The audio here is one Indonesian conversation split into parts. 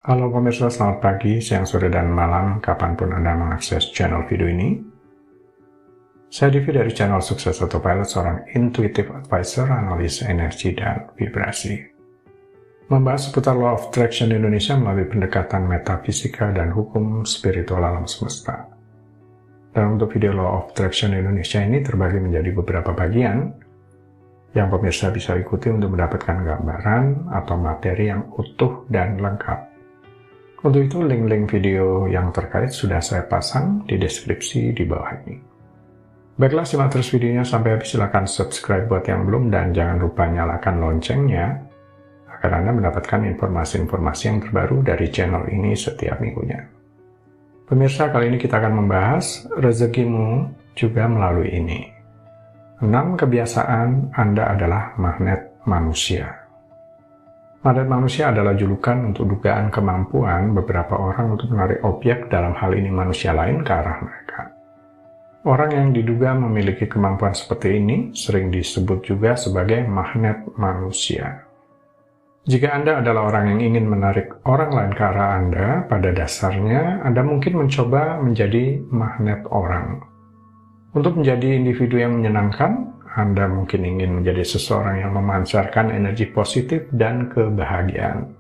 Halo pemirsa, selamat pagi, siang, sore, dan malam, kapanpun Anda mengakses channel video ini. Saya Divi dari channel Sukses Autopilot, seorang intuitive advisor, analis energi, dan vibrasi. Membahas seputar Law of Attraction Indonesia melalui pendekatan metafisika dan hukum spiritual alam semesta. Dan untuk video Law of Attraction Indonesia ini terbagi menjadi beberapa bagian yang pemirsa bisa ikuti untuk mendapatkan gambaran atau materi yang utuh dan lengkap. Untuk itu, link-link video yang terkait sudah saya pasang di deskripsi di bawah ini. Baiklah, simak terus videonya sampai habis. Silahkan subscribe buat yang belum, dan jangan lupa nyalakan loncengnya, agar Anda mendapatkan informasi-informasi yang terbaru dari channel ini setiap minggunya. Pemirsa, kali ini kita akan membahas rezekimu juga melalui ini. 6 kebiasaan Anda adalah magnet manusia. Magnet manusia adalah julukan untuk dugaan kemampuan beberapa orang untuk menarik objek, dalam hal ini manusia lain, ke arah mereka. Orang yang diduga memiliki kemampuan seperti ini sering disebut juga sebagai magnet manusia. Jika Anda adalah orang yang ingin menarik orang lain ke arah Anda, pada dasarnya Anda mungkin mencoba menjadi magnet orang. Untuk menjadi individu yang menyenangkan, Anda mungkin ingin menjadi seseorang yang memancarkan energi positif dan kebahagiaan.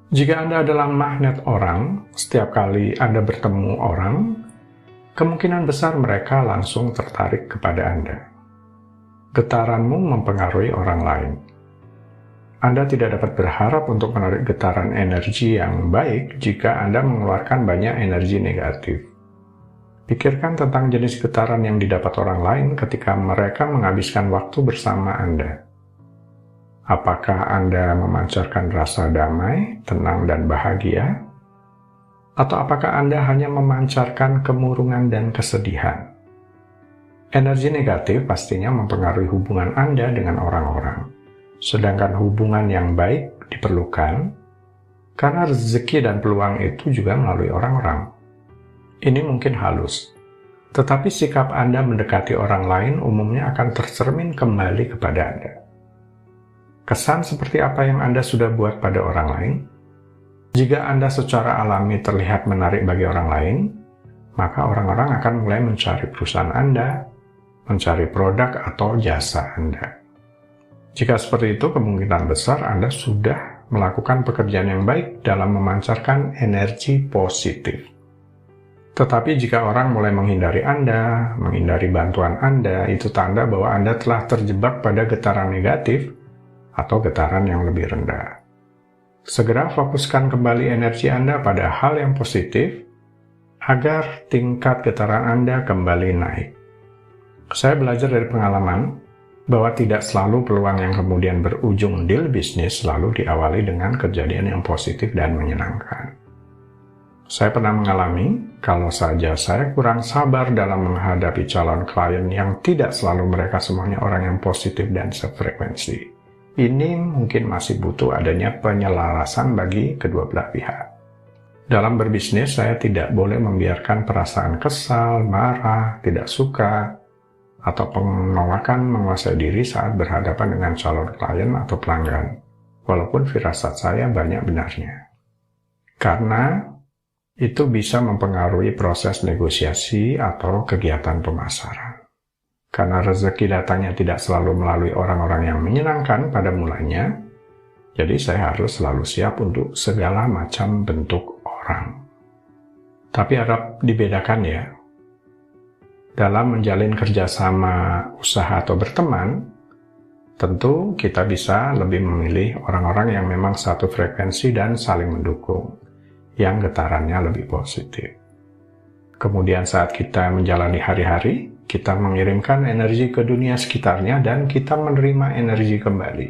Jika Anda adalah magnet orang, setiap kali Anda bertemu orang, kemungkinan besar mereka langsung tertarik kepada Anda. Getaranmu mempengaruhi orang lain. Anda tidak dapat berharap untuk menarik getaran energi yang baik jika Anda mengeluarkan banyak energi negatif. Pikirkan tentang jenis getaran yang didapat orang lain ketika mereka menghabiskan waktu bersama Anda. Apakah Anda memancarkan rasa damai, tenang, dan bahagia? Atau apakah Anda hanya memancarkan kemurungan dan kesedihan? Energi negatif pastinya mempengaruhi hubungan Anda dengan orang-orang. Sedangkan hubungan yang baik diperlukan karena rezeki dan peluang itu juga melalui orang-orang. Ini mungkin halus, tetapi sikap Anda mendekati orang lain umumnya akan tercermin kembali kepada Anda. Kesan seperti apa yang Anda sudah buat pada orang lain? Jika Anda secara alami terlihat menarik bagi orang lain, maka orang-orang akan mulai mencari perusahaan Anda, mencari produk atau jasa Anda. Jika seperti itu, kemungkinan besar Anda sudah melakukan pekerjaan yang baik dalam memancarkan energi positif. Tetapi jika orang mulai menghindari Anda, menghindari bantuan Anda, itu tanda bahwa Anda telah terjebak pada getaran negatif atau getaran yang lebih rendah. Segera fokuskan kembali energi Anda pada hal yang positif agar tingkat getaran Anda kembali naik. Saya belajar dari pengalaman bahwa tidak selalu peluang yang kemudian berujung deal bisnis selalu diawali dengan kejadian yang positif dan menyenangkan. Saya pernah mengalami, kalau saja saya kurang sabar dalam menghadapi calon klien yang tidak selalu mereka semuanya orang yang positif dan sefrekuensi. Ini mungkin masih butuh adanya penyelarasan bagi kedua belah pihak. Dalam berbisnis, saya tidak boleh membiarkan perasaan kesal, marah, tidak suka, atau penolakan menguasai diri saat berhadapan dengan calon klien atau pelanggan, walaupun firasat saya banyak benarnya. Karena itu bisa mempengaruhi proses negosiasi atau kegiatan pemasaran. Karena rezeki datangnya tidak selalu melalui orang-orang yang menyenangkan pada mulanya, jadi saya harus selalu siap untuk segala macam bentuk orang. Tapi harap dibedakan ya. Dalam menjalin kerjasama usaha atau berteman, tentu kita bisa lebih memilih orang-orang yang memang satu frekuensi dan saling mendukung, yang getarannya lebih positif. Kemudian saat kita menjalani hari-hari, kita mengirimkan energi ke dunia sekitarnya dan kita menerima energi kembali.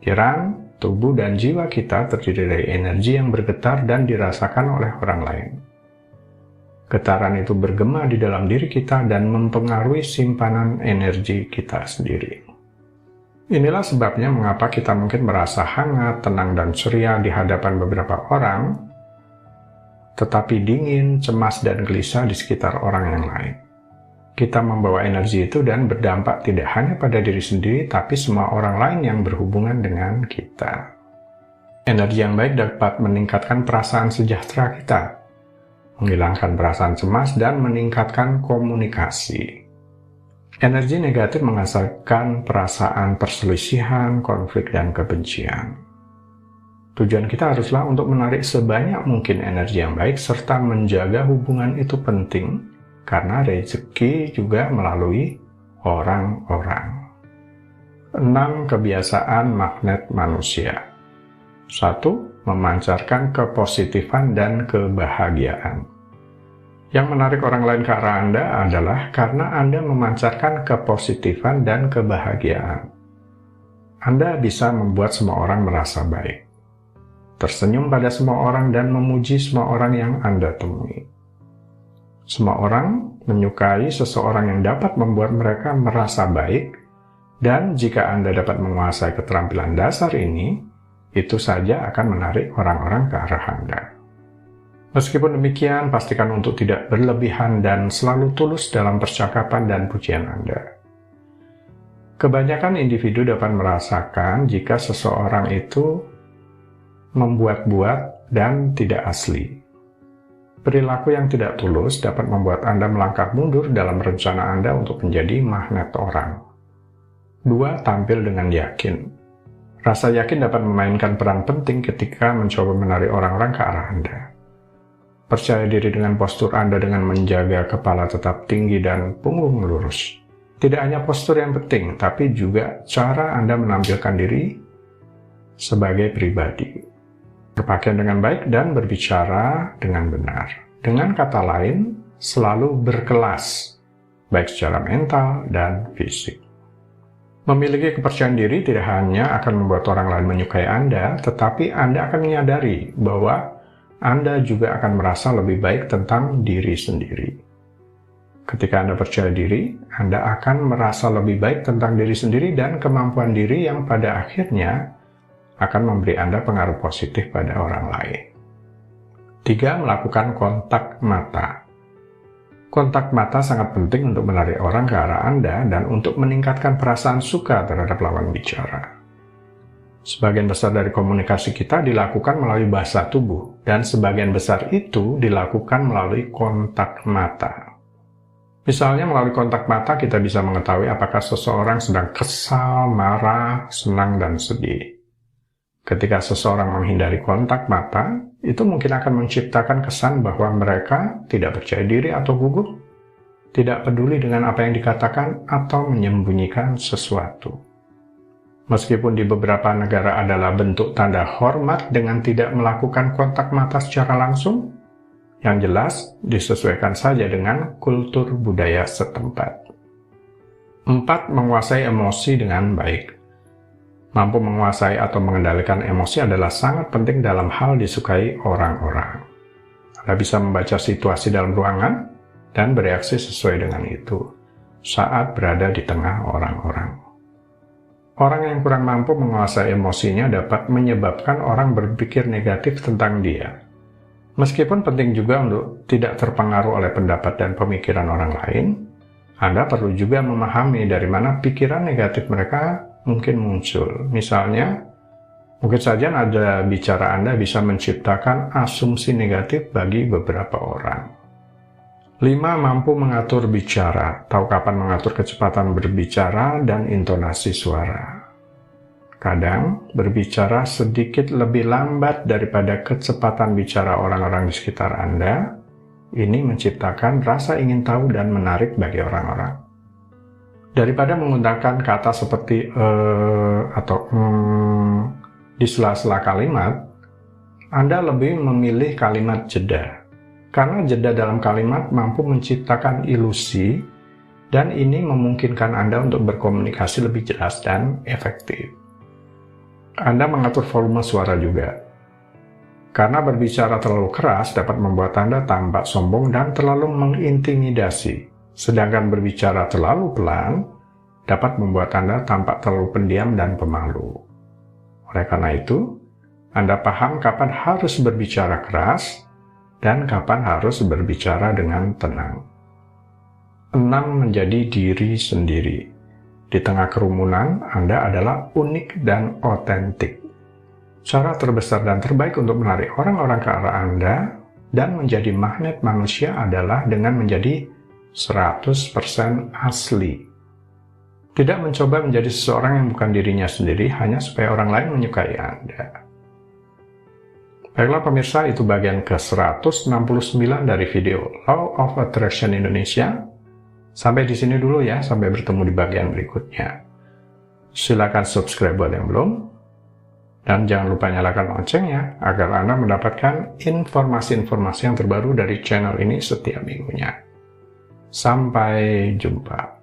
Pikiran, tubuh, dan jiwa kita terdiri dari energi yang bergetar dan dirasakan oleh orang lain. Getaran itu bergema di dalam diri kita dan mempengaruhi simpanan energi kita sendiri. Inilah sebabnya mengapa kita mungkin merasa hangat, tenang, dan ceria di hadapan beberapa orang, tetapi dingin, cemas, dan gelisah di sekitar orang yang lain. Kita membawa energi itu dan berdampak tidak hanya pada diri sendiri, tapi semua orang lain yang berhubungan dengan kita. Energi yang baik dapat meningkatkan perasaan sejahtera kita, menghilangkan perasaan cemas, dan meningkatkan komunikasi. Energi negatif menghasilkan perasaan perselisihan, konflik, dan kebencian. Tujuan kita haruslah untuk menarik sebanyak mungkin energi yang baik serta menjaga hubungan itu penting, karena rezeki juga melalui orang-orang. 6 kebiasaan magnet manusia. 1. Memancarkan kepositifan dan kebahagiaan. Yang menarik orang lain ke arah Anda adalah karena Anda memancarkan kepositifan dan kebahagiaan. Anda bisa membuat semua orang merasa baik, tersenyum pada semua orang, dan memuji semua orang yang Anda temui. Semua orang menyukai seseorang yang dapat membuat mereka merasa baik, dan jika Anda dapat menguasai keterampilan dasar ini, itu saja akan menarik orang-orang ke arah Anda. Meskipun demikian, pastikan untuk tidak berlebihan dan selalu tulus dalam percakapan dan pujian Anda. Kebanyakan individu dapat merasakan jika seseorang itu membuat-buat dan tidak asli. Perilaku yang tidak tulus dapat membuat Anda melangkah mundur dalam rencana Anda untuk menjadi magnet orang. 2. Tampil dengan yakin. Rasa yakin dapat memainkan peran penting ketika mencoba menarik orang-orang ke arah Anda. Percaya diri dengan postur Anda dengan menjaga kepala tetap tinggi dan punggung lurus. Tidak hanya postur yang penting, tapi juga cara Anda menampilkan diri sebagai pribadi. Berpakaian dengan baik dan berbicara dengan benar. Dengan kata lain, selalu berkelas, baik secara mental dan fisik. Memiliki kepercayaan diri tidak hanya akan membuat orang lain menyukai Anda, tetapi Anda akan menyadari bahwa Anda juga akan merasa lebih baik tentang diri sendiri. Ketika Anda percaya diri, Anda akan merasa lebih baik tentang diri sendiri dan kemampuan diri yang pada akhirnya akan memberi Anda pengaruh positif pada orang lain. 3. Melakukan kontak mata. Kontak mata sangat penting untuk menarik orang ke arah Anda dan untuk meningkatkan perasaan suka terhadap lawan bicara. Sebagian besar dari komunikasi kita dilakukan melalui bahasa tubuh, dan sebagian besar itu dilakukan melalui kontak mata. Misalnya, melalui kontak mata kita bisa mengetahui apakah seseorang sedang kesal, marah, senang, dan sedih. Ketika seseorang menghindari kontak mata, itu mungkin akan menciptakan kesan bahwa mereka tidak percaya diri atau gugup, tidak peduli dengan apa yang dikatakan, atau menyembunyikan sesuatu. Meskipun di beberapa negara adalah bentuk tanda hormat dengan tidak melakukan kontak mata secara langsung, yang jelas disesuaikan saja dengan kultur budaya setempat. 4. Menguasai emosi dengan baik. Mampu menguasai atau mengendalikan emosi adalah sangat penting dalam hal disukai orang-orang. Anda bisa membaca situasi dalam ruangan dan bereaksi sesuai dengan itu saat berada di tengah orang-orang. Orang yang kurang mampu menguasai emosinya dapat menyebabkan orang berpikir negatif tentang dia. Meskipun penting juga untuk tidak terpengaruh oleh pendapat dan pemikiran orang lain, Anda perlu juga memahami dari mana pikiran negatif mereka mungkin muncul. Misalnya, mungkin saja nada bicara Anda bisa menciptakan asumsi negatif bagi beberapa orang. 5. Mampu mengatur bicara. Tahu kapan mengatur kecepatan berbicara dan intonasi suara. Kadang, berbicara sedikit lebih lambat daripada kecepatan bicara orang-orang di sekitar Anda, ini menciptakan rasa ingin tahu dan menarik bagi orang-orang. Daripada menggunakan kata seperti atau di sela-sela kalimat, Anda lebih memilih kalimat jeda. Karena jeda dalam kalimat mampu menciptakan ilusi, dan ini memungkinkan Anda untuk berkomunikasi lebih jelas dan efektif. Anda mengatur volume suara juga. Karena berbicara terlalu keras dapat membuat Anda tampak sombong dan terlalu mengintimidasi. Sedangkan berbicara terlalu pelan dapat membuat Anda tampak terlalu pendiam dan pemalu. Oleh karena itu, Anda paham kapan harus berbicara keras dan kapan harus berbicara dengan tenang. 6. Menjadi diri sendiri. Di tengah kerumunan, Anda adalah unik dan otentik. Cara terbesar dan terbaik untuk menarik orang-orang ke arah Anda dan menjadi magnet manusia adalah dengan menjadi 100% asli. Tidak mencoba menjadi seseorang yang bukan dirinya sendiri hanya supaya orang lain menyukai Anda. Baiklah pemirsa, itu bagian ke-169 dari video Law of Attraction Indonesia. Sampai di sini dulu ya, sampai bertemu di bagian berikutnya. Silakan subscribe buat yang belum. Dan jangan lupa nyalakan loncengnya agar Anda mendapatkan informasi-informasi yang terbaru dari channel ini setiap minggunya. Sampai jumpa.